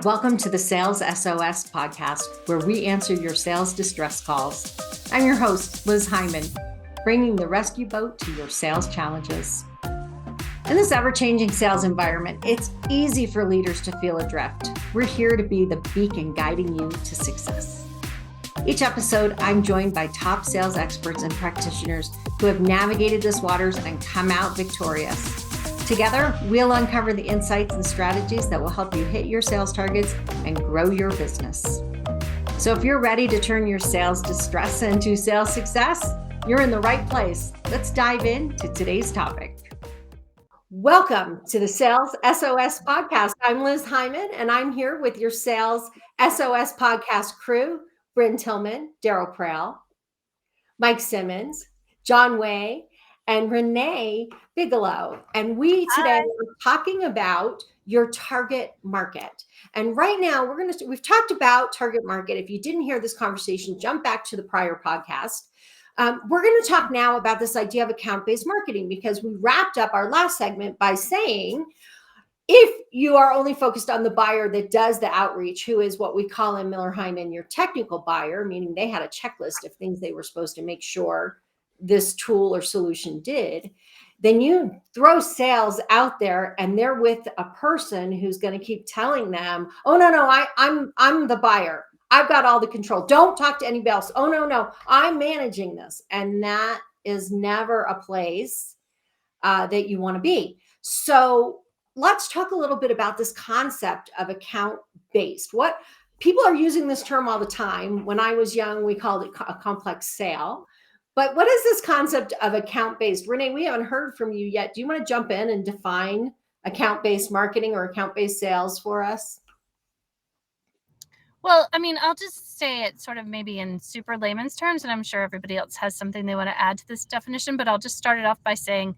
Welcome to the Sales SOS podcast, where we answer your sales distress calls. I'm your host, Liz Hyman, bringing the rescue boat to your sales challenges. In this ever-changing sales environment, it's easy for leaders to feel adrift. We're here to be the beacon guiding you to success. Each episode, I'm joined by top sales experts and practitioners who have navigated this waters and come out victorious. Together, we'll uncover the insights and strategies that will help you hit your sales targets and grow your business. So if you're ready to turn your sales distress into sales success, you're in the right place. Let's dive into today's topic. Welcome to the Sales SOS podcast. I'm Liz Hyman, and I'm here with your Sales SOS podcast crew, Bryn Tillman, Daryl Prell, Mike Simmons, John Way, and Renee Bigelow. And we today are talking about your target market. And right now we've talked about target market. If you didn't hear this conversation, jump back to the prior podcast. We're going to talk now about this idea of account-based marketing, because we wrapped up our last segment by saying, if you are only focused on the buyer that does the outreach, who is what we call in Miller Hyman your technical buyer, meaning they had a checklist of things they were supposed to make sure this tool or solution did, then you throw sales out there and they're with a person who's going to keep telling them, oh, no, I'm the buyer. I've got all the control. Don't talk to anybody else. Oh, no, I'm managing this. And that is never a place that you want to be. So let's talk a little bit about this concept of account-based. What people are using this term all the time. When I was young, we called it a complex sale. But what is this concept of account-based? Renee, we haven't heard from you yet. Do you want to jump in and define account-based marketing or account-based sales for us? Well, I mean, I'll just say it sort of maybe in super layman's terms, and I'm sure everybody else has something they want to add to this definition, but I'll just start it off by saying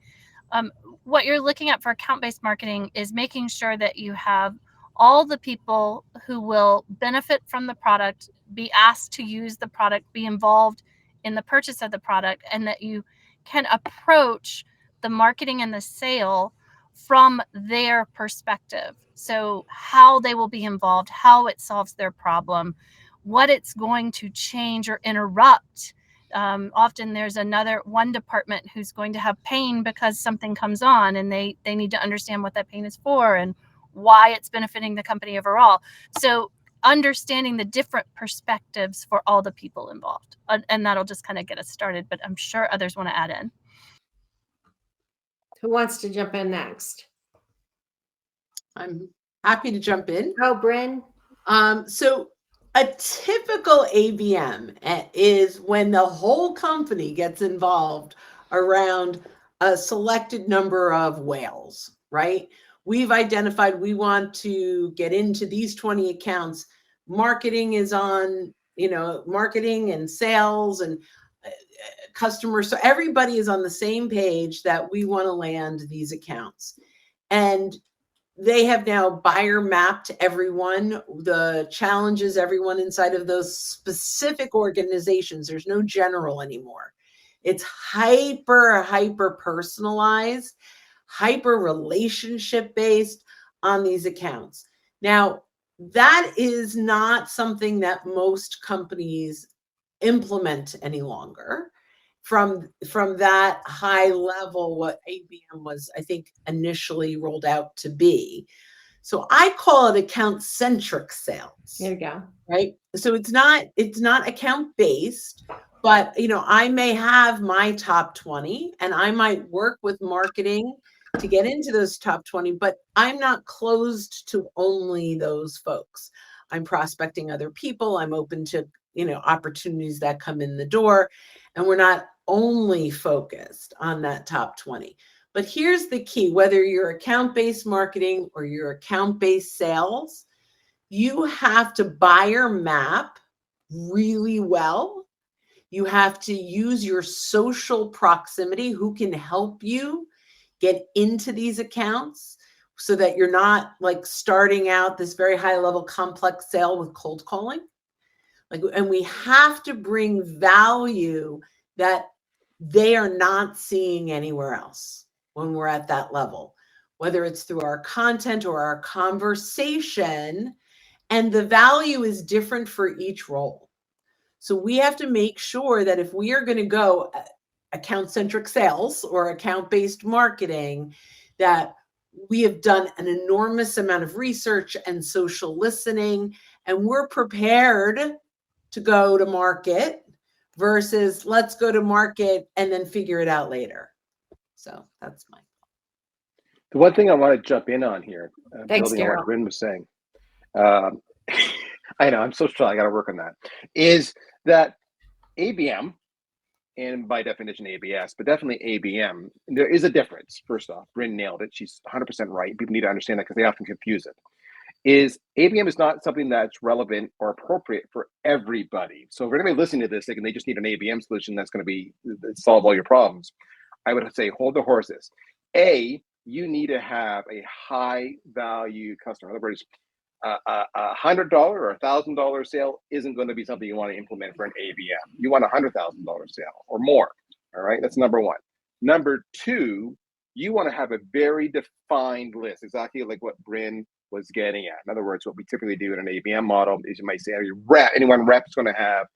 what you're looking at for account-based marketing is making sure that you have all the people who will benefit from the product, be asked to use the product, be involved in the purchase of the product, and that you can approach the marketing and the sale from their perspective. So how they will be involved, how it solves their problem, what it's going to change or interrupt. Often there's one department who's going to have pain because something comes on, and they need to understand what that pain is for and why it's benefiting the company overall. So understanding the different perspectives for all the people involved. And that'll just kind of get us started, but I'm sure others want to add in. Who wants to jump in next? I'm happy to jump in. Oh, Bryn. So a typical ABM is when the whole company gets involved around a selected number of whales, right? We've identified we want to get into these 20 accounts. Marketing is on, marketing and sales and customers. So everybody is on the same page that we want to land these accounts. And they have now buyer mapped everyone, the challenges, everyone inside of those specific organizations. There's no general anymore. It's hyper personalized, hyper relationship based on these accounts. Now, that is not something that most companies implement any longer. From that high level, what ABM was, I think, initially rolled out to be. So I call it account-centric sales. There you go. Right? So it's not account-based, but I may have my top 20 and I might work with marketing to get into those top 20, but I'm not closed to only those folks. I'm prospecting other people. I'm open to, opportunities that come in the door, and we're not only focused on that top 20. But here's the key: whether you're account-based marketing or you're account-based sales, you have to buyer map really well. You have to use your social proximity, who can help you get into these accounts, so that you're not like starting out this very high level complex sale with cold calling. And we have to bring value that they are not seeing anywhere else when we're at that level, whether it's through our content or our conversation And the value is different for each role. So we have to make sure that if we are going to go account-centric sales or account-based marketing, that we have done an enormous amount of research and social listening, and we're prepared to go to market versus let's go to market and then figure it out later. So that's my. The one thing I want to jump in on here, Thanks, building on Daryl. what Bryn was saying, I know I'm so shy, I got to work on that, is that ABM, and by definition ABS, but definitely ABM, there is a difference. First off, Bryn nailed it. She's 100% right. People need to understand that because they often confuse it. Is ABM is not something that's relevant or appropriate for everybody. So if anybody listening to this thinking they just need an ABM solution that's going to solve all your problems, I would say hold the horses. You need to have a high value customer. In other words, a $100 or $1,000 sale isn't going to be something you want to implement for an ABM. You want a $100,000 sale or more. All right, that's number one. Number two, you want to have a very defined list, exactly like what Bryn was getting at. In other words, what we typically do in an ABM model is you might say any one rep is going to have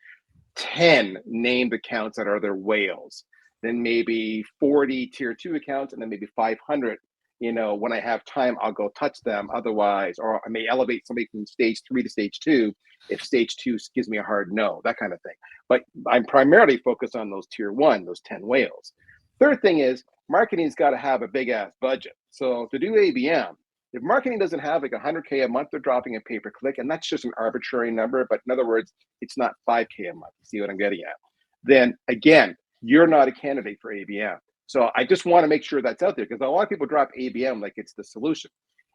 10 named accounts that are their whales, then maybe 40 tier 2 accounts, and then maybe 500. When I have time, I'll go touch them. Otherwise, or I may elevate somebody from stage 3 to stage 2 if stage 2 gives me a hard no, that kind of thing. But I'm primarily focused on those tier 1, those 10 whales. Third thing is marketing's got to have a big ass budget. So to do ABM, if marketing doesn't have like $100K a month, they're dropping a pay-per-click, and that's just an arbitrary number. But in other words, it's not $5K a month. You see what I'm getting at? Then again, you're not a candidate for ABM. So I just want to make sure that's out there because a lot of people drop ABM like it's the solution.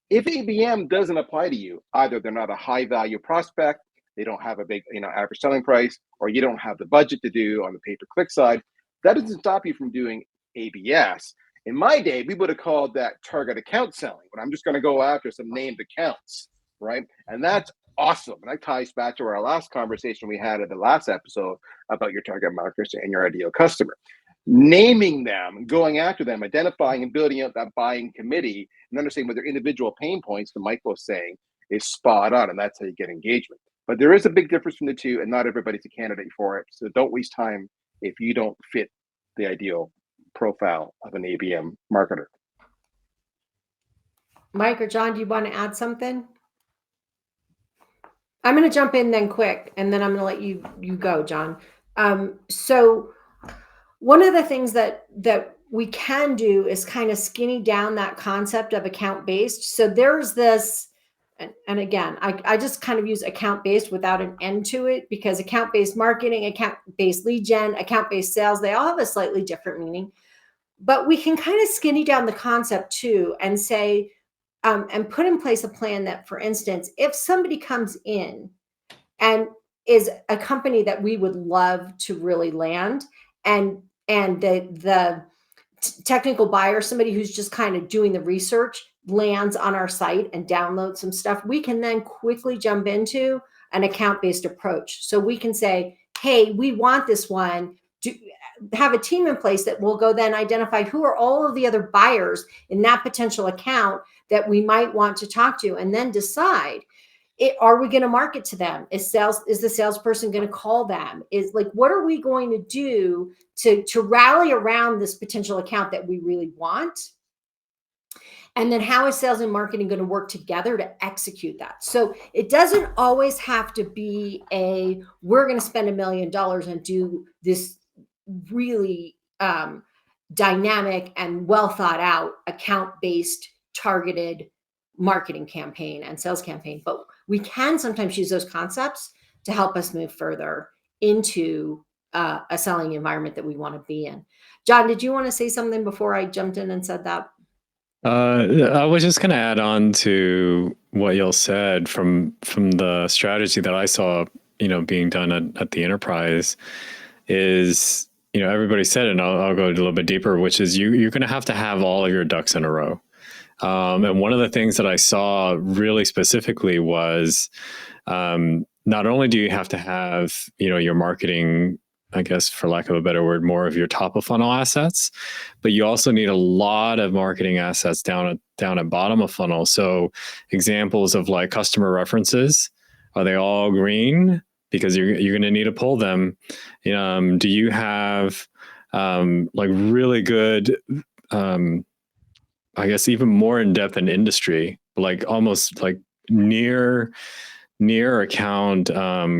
If ABM doesn't apply to you, either they're not a high value prospect, they don't have a big average selling price, or you don't have the budget to do on the pay-per-click side, that doesn't stop you from doing ABS. In my day, we would have called that target account selling, but I'm just going to go after some named accounts, right? And that's awesome. And that ties back to our last conversation we had in the last episode about your target markets and your ideal customer. Naming them, going after them, identifying and building out that buying committee, and understanding what their individual pain points, that Mike was saying, is spot on, and that's how you get engagement. But there is a big difference from the two, and not everybody's a candidate for it. So don't waste time if you don't fit the ideal profile of an ABM marketer. Mike or John, do you want to add something? I'm going to jump in then quick, and then I'm going to let you go, John. So one of the things that we can do is kind of skinny down that concept of account-based. So there's this, and again, I just kind of use account-based without an end to it, because account-based marketing, account-based lead gen, account-based sales, they all have a slightly different meaning. But we can kind of skinny down the concept too and say, and put in place a plan that, for instance, if somebody comes in and is a company that we would love to really land, and the technical buyer, somebody who's just kind of doing the research, lands on our site and downloads some stuff, we can then quickly jump into an account-based approach. So we can say, hey, we want this one. Have a team in place that will go then identify who are all of the other buyers in that potential account that we might want to talk to, and then decide, are we going to market to them? Is the salesperson going to call them? What are we going to do to rally around this potential account that we really want? And then how is sales and marketing going to work together to execute that? So it doesn't always have to be we're going to spend $1 million and do this really dynamic and well thought out account-based targeted marketing campaign and sales campaign. But we can sometimes use those concepts to help us move further into a selling environment that we want to be in. John, did you want to say something before I jumped in and said that? I was just going to add on to what y'all said from the strategy that I saw, being done at the enterprise is, everybody said it, and I'll go a little bit deeper, which is you're going to have all of your ducks in a row. And one of the things that I saw really specifically was not only do you have to have, your marketing, I guess, for lack of a better word, more of your top of funnel assets, but you also need a lot of marketing assets down at bottom of funnel. So examples of like customer references, Are they all green? Because you're going to need to pull them. Do you have like really good, I guess even more in depth in industry, like almost like near account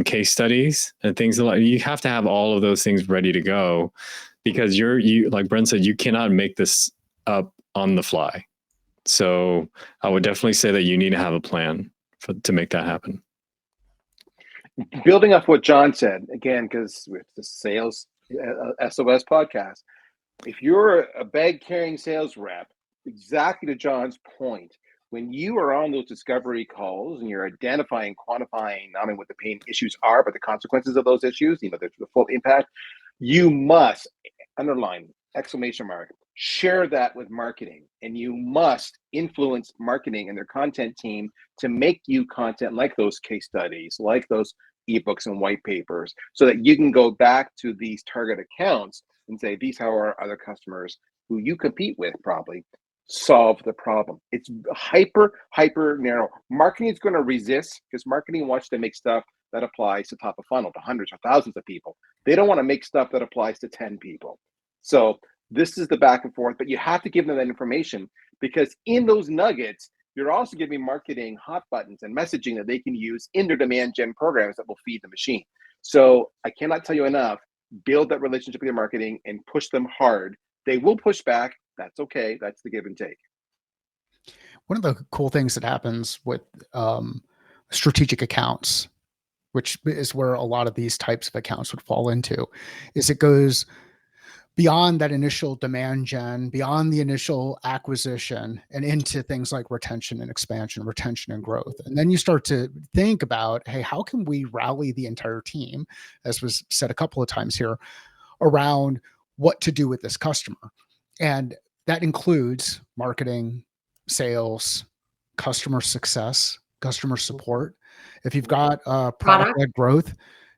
case studies and things like you have to have all of those things ready to go, because you like Brent said, you cannot make this up on the fly. So I would definitely say that you need to have a plan to make that happen. Building off what John said, again, because with the sales SOS podcast, if you're a bag carrying sales rep, exactly to John's point, when you are on those discovery calls and you're identifying, quantifying not only what the pain issues are, but the consequences of those issues, the full impact, you must, underline, exclamation mark, share that with marketing. And you must influence marketing and their content team to make you content like those case studies, like those ebooks and white papers, so that you can go back to these target accounts and say, these are our other customers who you compete with probably solve the problem. It's hyper narrow. Marketing is going to resist because marketing wants to make stuff that applies to top of funnel, to hundreds or thousands of people. They don't want to make stuff that applies to 10 people. So this is the back and forth, but you have to give them that information, because in those nuggets, you're also giving marketing hot buttons and messaging that they can use in their demand gen programs that will feed the machine. So I cannot tell you enough, build that relationship with your marketing and push them hard. They will push back. That's okay. That's the give and take. One of the cool things that happens with strategic accounts, which is where a lot of these types of accounts would fall into, is it goes beyond that initial demand gen, beyond the initial acquisition, and into things like retention and expansion, retention and growth. And then you start to think about, hey, how can we rally the entire team, as was said a couple of times here, around what to do with this customer? And that includes marketing, sales, customer success, customer support. If you've got product-led growth,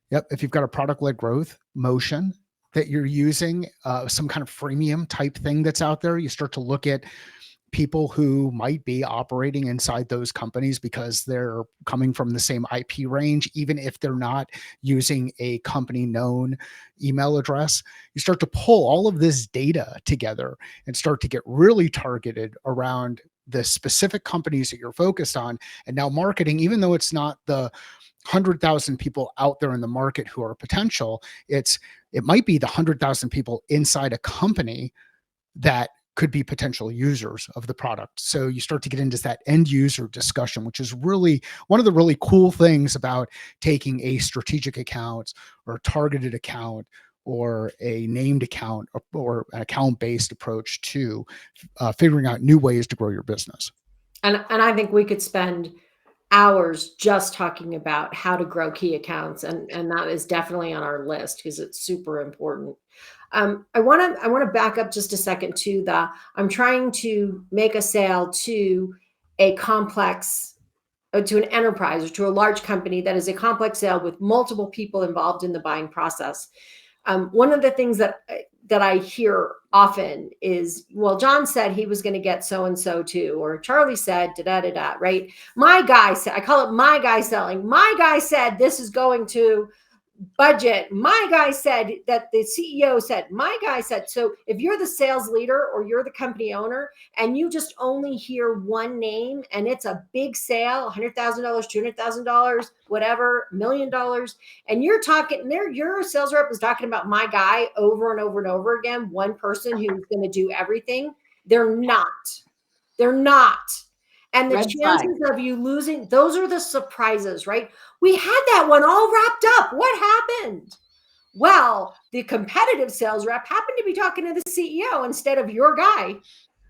if you've got a product-led growth motion that you're using, some kind of freemium type thing that's out there, you start to look at people who might be operating inside those companies because they're coming from the same IP range, even if they're not using a company known email address. You start to pull all of this data together and start to get really targeted around the specific companies that you're focused on. And now marketing, even though it's not the 100,000 people out there in the market who are potential, it might be the 100,000 people inside a company that could be potential users of the product. So you start to get into that end user discussion, which is really one of the really cool things about taking a strategic account or a targeted account or a named account or an account-based approach to figuring out new ways to grow your business. And I think we could spend hours just talking about how to grow key accounts. And that is definitely on our list because it's super important. I want to back up just a second to I'm trying to make a sale to a complex, to an enterprise or to a large company that is a complex sale with multiple people involved in the buying process. One of the things that I hear often is, well, John said he was going to get so-and-so too, or Charlie said da-da-da-da, right? My guy said, I call it my guy selling. My guy said this is going to budget. My guy said that the CEO said, my guy said. So if you're the sales leader or you're the company owner and you just only hear one name and it's a big sale, $100,000, $200,000, whatever, $1 million, and you're talking there, your sales rep is talking about my guy over and over and over again, one person who's going to do everything. They're not. And the chances of you losing, those are the surprises, right? We had that one all wrapped up. What happened? Well, the competitive sales rep happened to be talking to the CEO instead of your guy,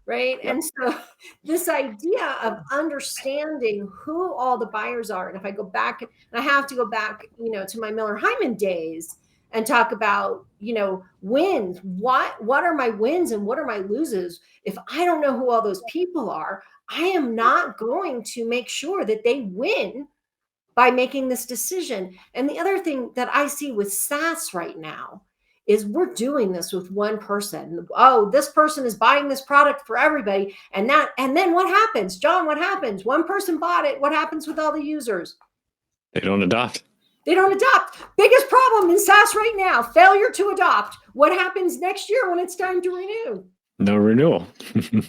right? Yep. And so this idea of understanding who all the buyers are, and if I go back, and I have to go back, to my Miller Heiman days and talk about, wins. What are my wins and what are my loses? If I don't know who all those people are, I am not going to make sure that they win by making this decision. And the other thing that I see with SaaS right now is we're doing this with one person. Oh, this person is buying this product for everybody. And then what happens? John, what happens? One person bought it. What happens with all the users? They don't adopt. They don't adopt. Biggest problem in SaaS right now, failure to adopt. What happens next year when it's time to renew? No renewal,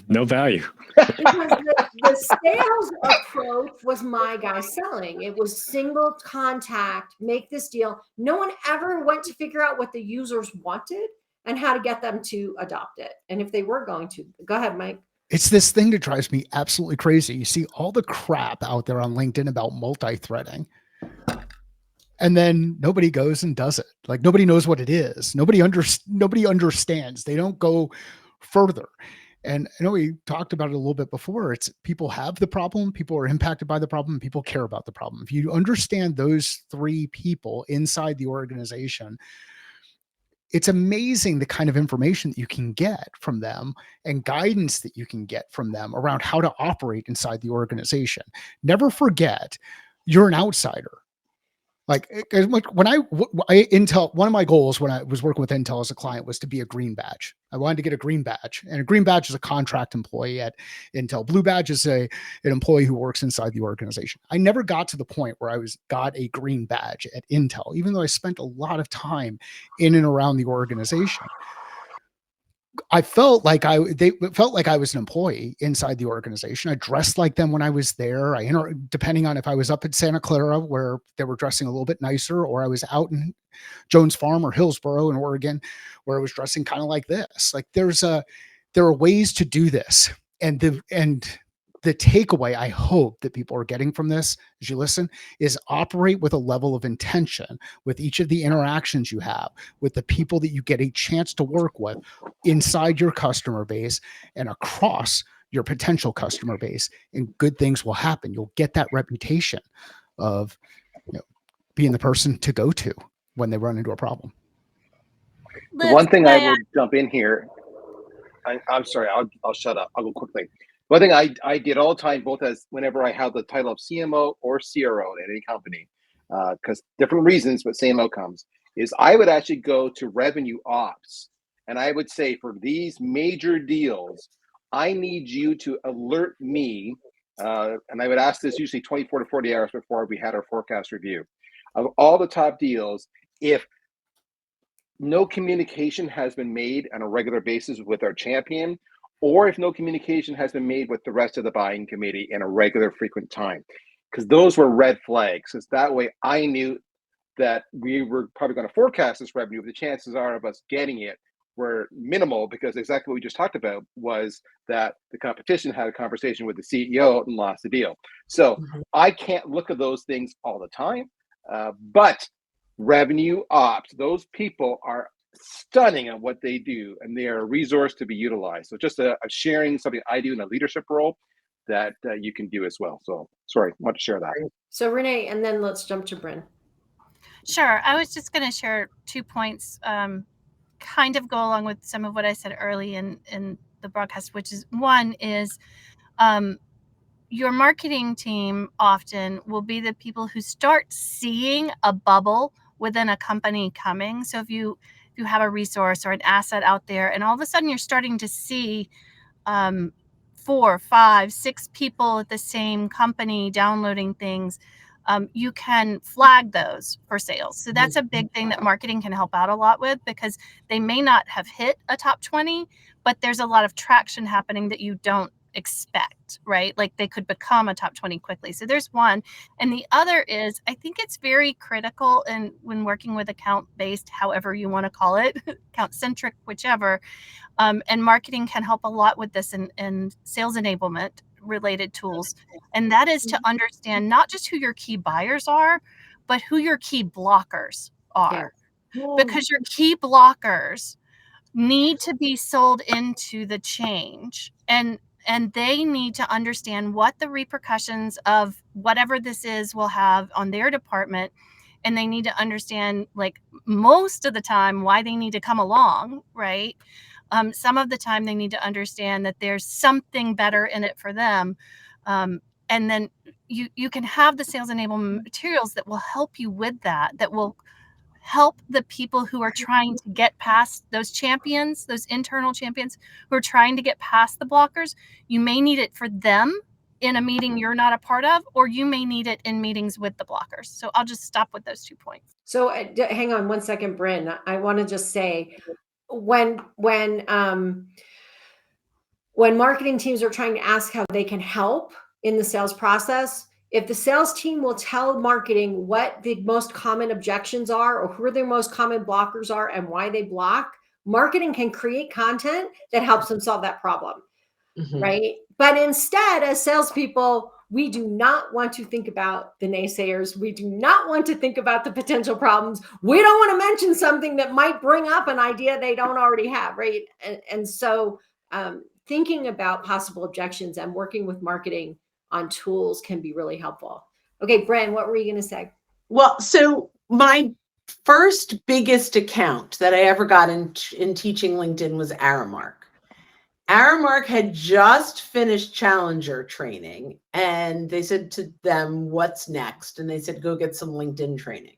no value. Because the sales approach was my guy selling. It was single contact, make this deal. No one ever went to figure out what the users wanted and how to get them to adopt it. And if they were going to. Go ahead, Mike. It's this thing that drives me absolutely crazy. You see all the crap out there on LinkedIn about multi-threading, and then nobody goes and does it. Like, nobody knows what it is. Nobody understands. They don't go further. And I know we talked about it a little bit before. It's people have the problem, people are impacted by the problem, people care about the problem. If you understand those three people inside the organization, it's amazing the kind of information that you can get from them and guidance that you can get from them around how to operate inside the organization. Never forget, you're an outsider. Like when Intel, one of my goals when I was working with Intel as a client was to be a green badge. I wanted to get a green badge, and a green badge is a contract employee at Intel. Blue badge is an employee who works inside the organization. I never got to the point where I got a green badge at Intel, even though I spent a lot of time in and around the organization. I felt like they felt like I was an employee inside the organization. I dressed like them when I was there. Depending on if I was up at Santa Clara, where they were dressing a little bit nicer, or I was out in Jones Farm or Hillsboro in Oregon, where I was dressing kind of like this. Like there are ways to do this, and the takeaway I hope that people are getting from this as you listen is operate with a level of intention with each of the interactions you have with the people that you get a chance to work with inside your customer base and across your potential customer base, and good things will happen. You'll get that reputation of being the person to go to when they run into a problem. The one thing I will jump in here, I'm sorry, I'll shut up. I'll go quickly. One thing I did all the time, both as whenever I held the title of CMO or CRO at any company, because different reasons, but same outcomes, is I would actually go to revenue ops. And I would say, for these major deals, I need you to alert me. And I would ask this usually 24 to 40 hours before we had our forecast review. Of all the top deals, if no communication has been made on a regular basis with our champion, or if no communication has been made with the rest of the buying committee in a regular, frequent time, because those were red flags. Because that way I knew that we were probably going to forecast this revenue, but the chances are of us getting it were minimal, because exactly what we just talked about was that the competition had a conversation with the CEO and lost the deal. So I can't look at those things all the time, but revenue ops, those people are stunning at what they do, and they are a resource to be utilized. So just a sharing something I do in a leadership role that you can do as well. So sorry, I want to share that. So Renee, and then let's jump to Bryn. Sure. I was just going to share 2 points, kind of go along with some of what I said early in the broadcast, which is one is your marketing team often will be the people who start seeing a bubble within a company coming. So if you have a resource or an asset out there, and all of a sudden you're starting to see 4, 5, 6 people at the same company downloading things, you can flag those for sales. So that's a big thing that marketing can help out a lot with, because they may not have hit a top 20, but there's a lot of traction happening that you don't expect, right? Like they could become a top 20 quickly. So there's one. And the other is, I think it's very critical when working with account-based, however you want to call it, account-centric, whichever, and marketing can help a lot with this and sales enablement related tools. And that is to understand not just who your key buyers are, but who your key blockers are. Yeah. Because your key blockers need to be sold into the change, and they need to understand what the repercussions of whatever this is will have on their department. And they need to understand, like, most of the time, why they need to come along, right? Some of the time they need to understand that there's something better in it for them. And then you can have the sales enablement materials that will help you with that will help the people who are trying to get past those champions, those internal champions who are trying to get past the blockers. You may need it for them in a meeting you're not a part of, or you may need it in meetings with the blockers. So I'll just stop with those 2 points. So hang on one second, Bryn. I want to just say when marketing teams are trying to ask how they can help in the sales process, if the sales team will tell marketing what the most common objections are or who their most common blockers are and why they block, marketing can create content that helps them solve that problem. Right? But instead, as salespeople, we do not want to think about the naysayers. We do not want to think about the potential problems. We don't want to mention something that might bring up an idea they don't already have, right? And so thinking about possible objections and working with marketing on tools can be really helpful. Okay, Bren, what were you going to say? Well, so my first biggest account that I ever got in teaching LinkedIn was Aramark. Aramark had just finished Challenger training, and they said to them, what's next? And they said, go get some LinkedIn training.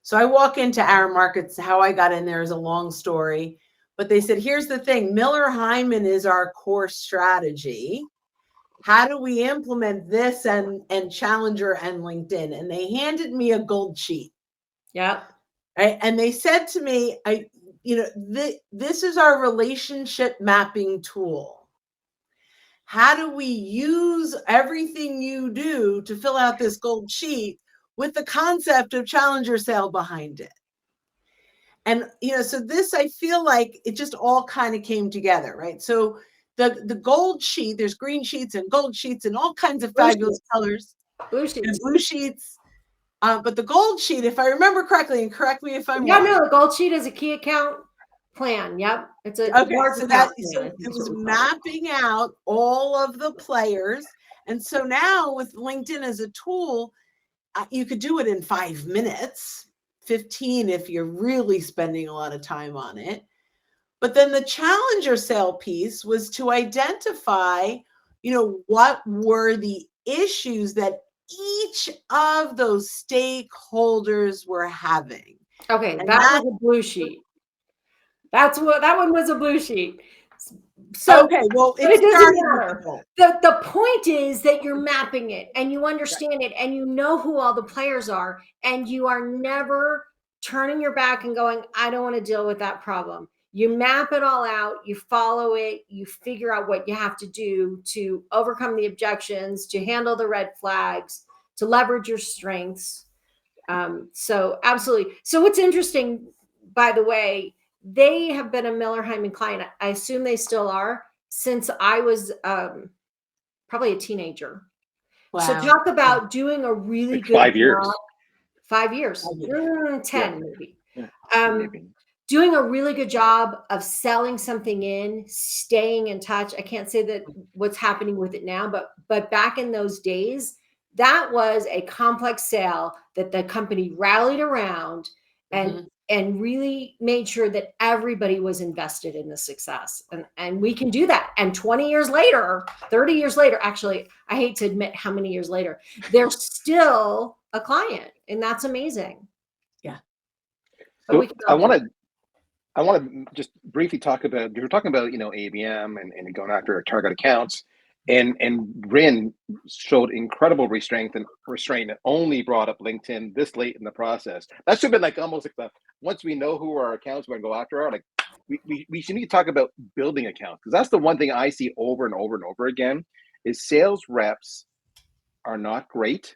So I walk into Aramark. It's how I got in there is a long story, but they said, here's the thing. Miller Heiman is our core strategy. How do we implement this and Challenger and LinkedIn? And they handed me a gold sheet. Yeah. Right. And they said to me, this is our relationship mapping tool. How do we use everything you do to fill out this gold sheet with the concept of Challenger sale behind it? And, so this, I feel like it just all kind of came together, right? So the gold sheet, there's green sheets and gold sheets and all kinds of fabulous colors. Blue sheets. And blue sheets. But the gold sheet, if I remember correctly, and correct me if I'm wrong. No, the gold sheet is a key account plan. Yep. It's a large so account so plan. it was mapping out all of the players. And so now with LinkedIn as a tool, you could do it in 5 minutes, 15 if you're really spending a lot of time on it. But then the Challenger sale piece was to identify, what were the issues that each of those stakeholders were having. Okay, that was a blue sheet. That one was a blue sheet. So okay, well, it doesn't matter. The point is that you're mapping it and you understand it and you know who all the players are, and you are never turning your back and going, I don't want to deal with that problem. You map it all out, you follow it, you figure out what you have to do to overcome the objections, to handle the red flags, to leverage your strengths. So absolutely. So what's interesting, by the way, they have been a Miller Heiman client. I assume they still are, since I was probably a teenager. Wow. So talk about doing a really good 5 years. job. 5 years. 10 maybe. Maybe. Doing a really good job of selling something in, staying in touch. I can't say that what's happening with it now, but back in those days, that was a complex sale that the company rallied around and really made sure that everybody was invested in the success. And we can do that. And 20 years later, 30 years later, actually, I hate to admit how many years later, they're still a client. And that's amazing. Yeah. So I want to just briefly talk about, you're talking about, ABM and going after target accounts, and Rin showed incredible restraint and only brought up LinkedIn this late in the process. That should have been like almost like once we know who our accounts we're going to go after are, like we should need to talk about building accounts, because that's the one thing I see over and over and over again is sales reps are not great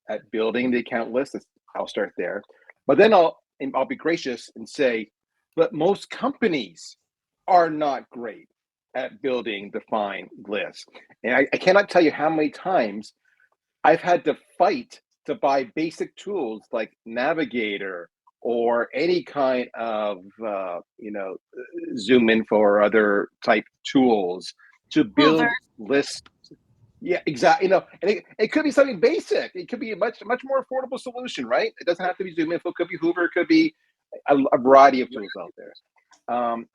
at building the account list. I'll start there, but then I'll be gracious and say, but most companies are not great at building defined lists. And I cannot tell you how many times I've had to fight to buy basic tools like Navigator or any kind of, Zoom Info or other type tools to build lists. Yeah, exactly. And it could be something basic. It could be a much more affordable solution, right? It doesn't have to be Zoom Info. It could be Hoover. It could be a variety of tools out there.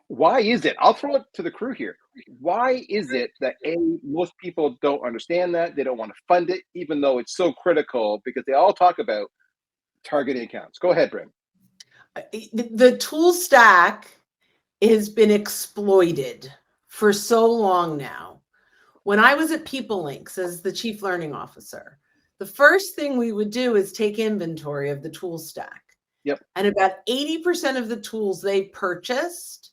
Why is it? I'll throw it to the crew here. Why is it that most people don't understand that? They don't want to fund it, even though it's so critical, because they all talk about targeting accounts. Go ahead, Bryn. The tool stack has been exploited for so long now. when I was at People Links as the chief learning officer, the first thing we would do is take inventory of the tool stack. Yep. And about 80% of the tools they purchased,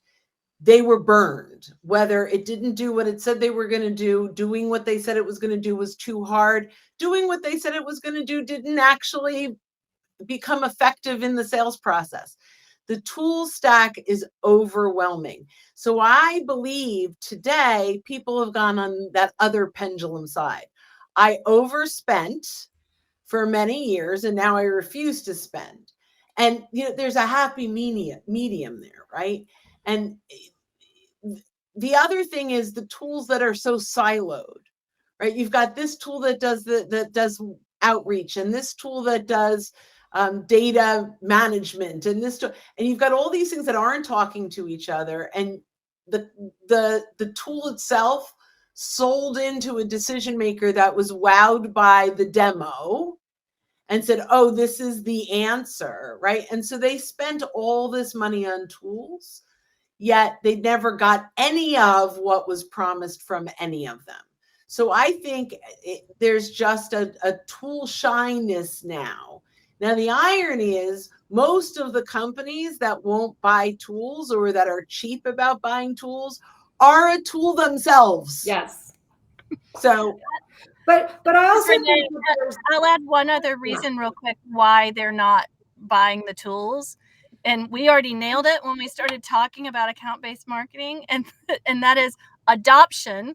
they were burned, whether it didn't do what it said they were going to do, doing what they said it was going to do was too hard, doing what they said it was going to do didn't actually become effective in the sales process. The tool stack is overwhelming. So I believe today people have gone on that other pendulum side. I overspent for many years and now I refuse to spend. And there's a happy medium there, right? And the other thing is the tools that are so siloed, right? You've got this tool that does outreach, and this tool that does data management, and this tool, and you've got all these things that aren't talking to each other. And the tool itself sold into a decision maker that was wowed by the demo and said, oh, this is the answer, right? And so they spent all this money on tools, yet they never got any of what was promised from any of them. So I think there's just a tool shyness now. Now, the irony is most of the companies that won't buy tools or that are cheap about buying tools are a tool themselves. Yes. So, but I also Renee, think that there's, I'll add one other reason real quick why they're not buying the tools. And we already nailed it when we started talking about account-based marketing, and that is adoption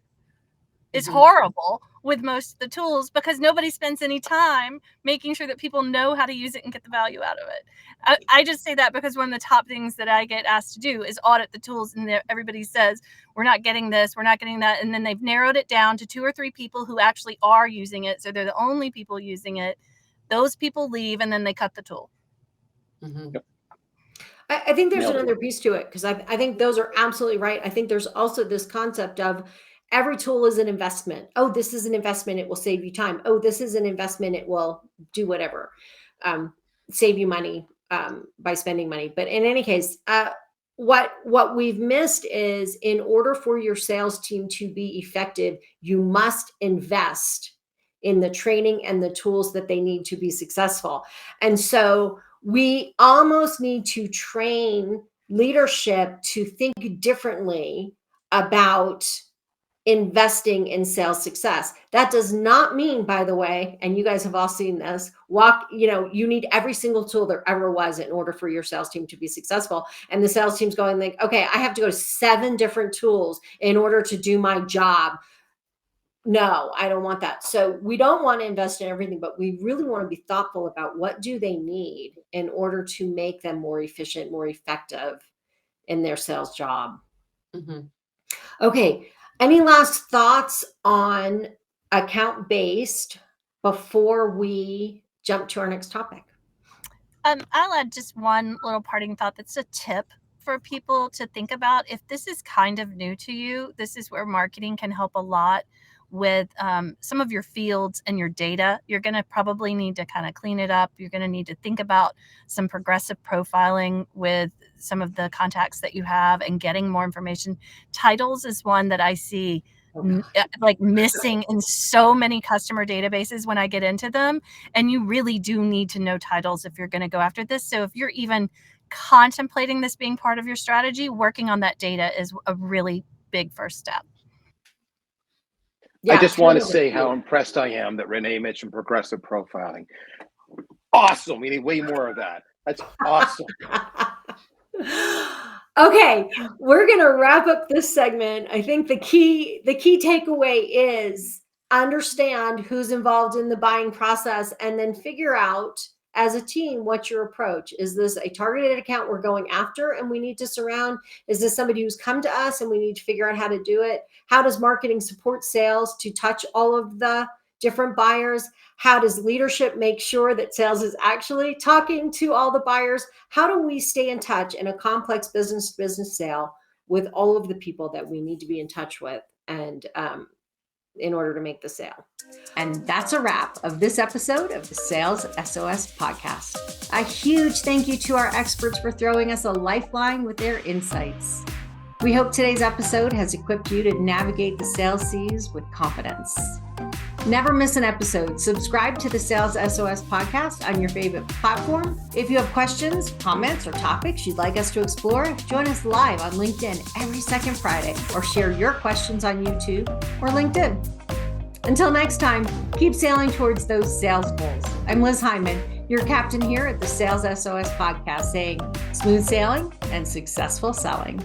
is horrible with most of the tools because nobody spends any time making sure that people know how to use it and get the value out of it. I just say that because one of the top things that I get asked to do is audit the tools, and everybody says, we're not getting this, we're not getting that. And then they've narrowed it down to 2 or 3 people who actually are using it. So they're the only people using it. Those people leave and then they cut the tool. Mm-hmm. Yep. I think there's Nailed it. another piece to it, because I think those are absolutely right. I think there's also this concept of every tool is an investment. Oh, this is an investment. It will save you time. Oh, this is an investment. It will do whatever, save you money by spending money. But in any case, what we've missed is, in order for your sales team to be effective, you must invest in the training and the tools that they need to be successful. And so we almost need to train leadership to think differently about investing in sales success. That does not mean, by the way, and you guys have all seen this, you need every single tool there ever was in order for your sales team to be successful. And the sales team's going like, okay, I have to go to 7 different tools in order to do my job. No, I don't want that. So we don't want to invest in everything, but we really want to be thoughtful about what do they need in order to make them more efficient, more effective in their sales job. Mm-hmm. Okay. Any last thoughts on account-based before we jump to our next topic? I'll add just one little parting thought that's a tip for people to think about. If this is kind of new to you, this is where marketing can help a lot with some of your fields and your data. You're going to probably need to kind of clean it up. You're going to need to think about some progressive profiling with some of the contacts that you have and getting more information. Titles is one that I see like missing in so many customer databases when I get into them. And you really do need to know titles if you're going to go after this. So if you're even contemplating this being part of your strategy, working on that data is a really big first step. I just want to say how impressed I am that Renee mentioned progressive profiling. Awesome. We need way more of that. That's awesome. Okay, we're going to wrap up this segment. I think the key takeaway is understand who's involved in the buying process and then figure out as a team what's your approach. Is this a targeted account we're going after and we need to surround? Is this somebody who's come to us and we need to figure out how to do it? How does marketing support sales to touch all of the different buyers? How does leadership make sure that sales is actually talking to all the buyers? How do we stay in touch in a complex business-to-business sale with all of the people that we need to be in touch with and in order to make the sale? And that's a wrap of this episode of the Sales SOS podcast. A huge thank you to our experts for throwing us a lifeline with their insights. We hope today's episode has equipped you to navigate the sales seas with confidence. Never miss an episode. Subscribe to the Sales SOS podcast on your favorite platform. If you have questions, comments, or topics you'd like us to explore, join us live on LinkedIn every second Friday, or share your questions on YouTube or LinkedIn. Until next time, keep sailing towards those sales goals. I'm Liz Hyman, your captain here at the Sales SOS podcast, saying smooth sailing and successful selling.